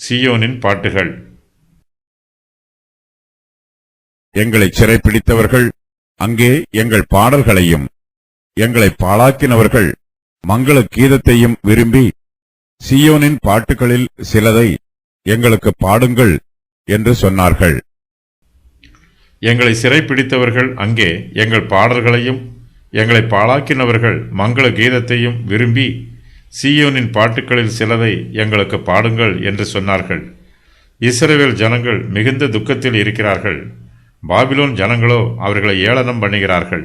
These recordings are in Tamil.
சீயோனின் பாட்டுகள். எங்களை சிறைப்பிடித்தவர்கள் அங்கே எங்கள் பாடல்களையும், எங்களை பாழாக்கினவர்கள் மங்கள கீதத்தையும் விரும்பி, சீயோனின் பாட்டுகளில் சிலதை எங்களுக்கு பாடுங்கள் என்று சொன்னார்கள். எங்களை சிறைப்பிடித்தவர்கள் அங்கே எங்கள் பாடல்களையும், எங்களை பாழாக்கினவர்கள் மங்கள கீதத்தையும் விரும்பி, சீயோனின் பாட்டுகளில் சிலதை எங்களுக்கு பாடுங்கள் என்று சொன்னார்கள். இஸ்ரவேல் ஜனங்கள் மிகுந்த துக்கத்தில் இருக்கிறார்கள். பாபிலோன் ஜனங்களோ அவர்களை ஏளனம் பண்ணுகிறார்கள்.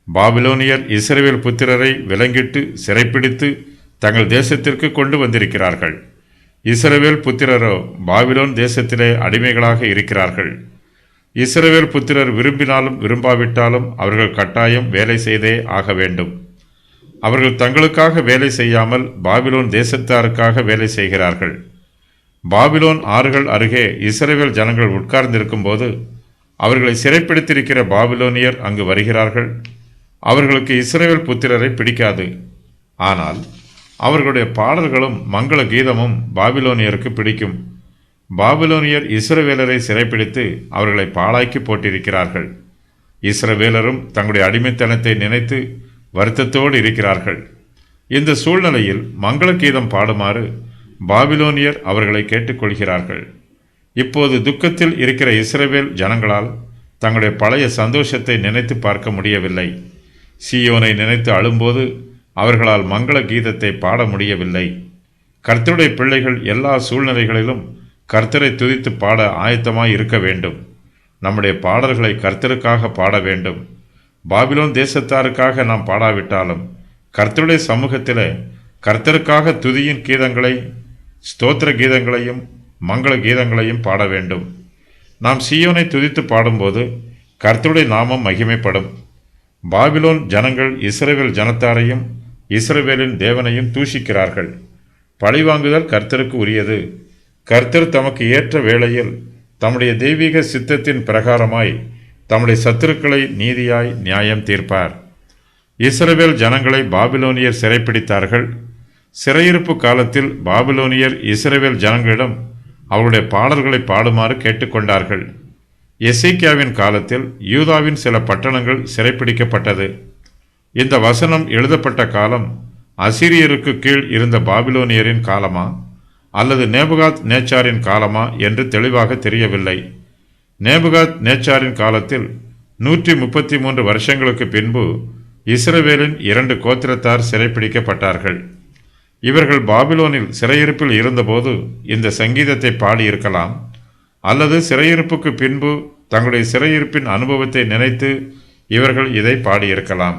பாபிலோனியர் இஸ்ரவேல் புத்திரரை விலங்கிட்டு சிறைப்பிடித்து தங்கள் தேசத்திற்கு கொண்டு வந்திருக்கிறார்கள். இஸ்ரவேல் புத்திரரோ பாபிலோன் தேசத்திலே அடிமைகளாக இருக்கிறார்கள். இஸ்ரவேல் புத்திரர் விரும்பினாலும் விரும்பாவிட்டாலும் அவர்கள் கட்டாயம் வேலை செய்தே ஆக வேண்டும். அவர்கள் தங்களுக்காக வேலை செய்யாமல் பாபிலோன் தேசத்தாருக்காக வேலை செய்கிறார்கள். பாபிலோன் ஆறுகள் அருகே இஸ்ரவேல் ஜனங்கள் உட்கார்ந்திருக்கும் போது அவர்களை சிறைப்பிடித்திருக்கிற பாபிலோனியர் அங்கு வருகிறார்கள். அவர்களுக்கு இஸ்ரவேல் புத்திரரை பிடிக்காது. ஆனால் அவர்களுடைய பாடல்களும் மங்கள கீதமும் பாபிலோனியருக்கு பிடிக்கும். பாபிலோனியர் இஸ்ரவேலரை சிறைப்பிடித்து அவர்களை பாழாக்கி போட்டிருக்கிறார்கள். இஸ்ரவேலரும் தங்களுடைய அடிமைத்தனத்தை நினைத்து வருத்தத்தோடு இருக்கிறார்கள். இந்த சூழ்நிலையில் மங்கள கீதம் பாடுமாறு பாபிலோனியர் அவர்களை கேட்டுக்கொள்கிறார்கள். இப்போது துக்கத்தில் இருக்கிற இஸ்ரவேல் ஜனங்களால் தங்களுடைய பழைய சந்தோஷத்தை நினைத்து பார்க்க முடியவில்லை. சீயோனை நினைத்து அழும்போது அவர்களால் மங்கள கீதத்தை பாட முடியவில்லை. கர்த்தருடைய பிள்ளைகள் எல்லா சூழ்நிலைகளிலும் கர்த்தரை துதித்து பாட ஆயத்தமாய் இருக்க வேண்டும். நம்முடைய பாடல்களை கர்த்தருக்காக பாட வேண்டும். பாபிலோன் தேசத்தாருக்காக நாம் பாடாவிட்டாலும் கர்த்தருடைய சமூகத்தில் கர்த்தருக்காக துதியின் கீதங்களை, ஸ்தோத்திர கீதங்களையும் மங்கள கீதங்களையும் பாட வேண்டும். நாம் சீயோனை துதித்து பாடும்போது கர்த்தருடைய நாமம் மகிமைப்படும். பாபிலோன் ஜனங்கள் இஸ்ரவேல் ஜனத்தாரையும் இஸ்ரவேலின் தேவனையும் தூஷிக்கிறார்கள். பழிவாங்குதல் கர்த்தருக்கு உரியது. கர்த்தர் தமக்கு ஏற்ற வேளையில் தம்முடைய தெய்வீக சித்தத்தின் பிரகாரமாய் தம்முடைய சத்துருக்களை நீதியாய் நியாயம் தீர்ப்பார். இஸ்ரவேல் ஜனங்களை பாபிலோனியர் சிறைப்பிடித்தார்கள். சிறையிருப்பு காலத்தில் பாபிலோனியர் இஸ்ரவேல் ஜனங்களிடம் அவருடைய பாடல்களை பாடுமாறு கேட்டுக்கொண்டார்கள். எசேக்கியாவின் காலத்தில் யூதாவின் சில பட்டணங்கள் சிறைப்பிடிக்கப்பட்டது. இந்த வசனம் எழுதப்பட்ட காலம் அசீரியருக்கு கீழ் இருந்த பாபிலோனியரின் காலமா அல்லது நேபுகாத் நேச்சாரின் காலமா என்று தெளிவாக தெரியவில்லை. நேபுகாத் நேச்சாரின் காலத்தில் 133 வருஷங்களுக்கு பின்பு இஸ்ரவேலின் 2 கோத்திரத்தார் சிறைப்பிடிக்கப்பட்டார்கள். இவர்கள் பாபிலோனில் சிறையிருப்பில் இருந்தபோது இந்த சங்கீதத்தை பாடியிருக்கலாம், அல்லது சிறையிருப்புக்கு பின்பு தங்களுடைய சிறையிருப்பின் அனுபவத்தை நினைத்து இவர்கள் இதை பாடியிருக்கலாம்.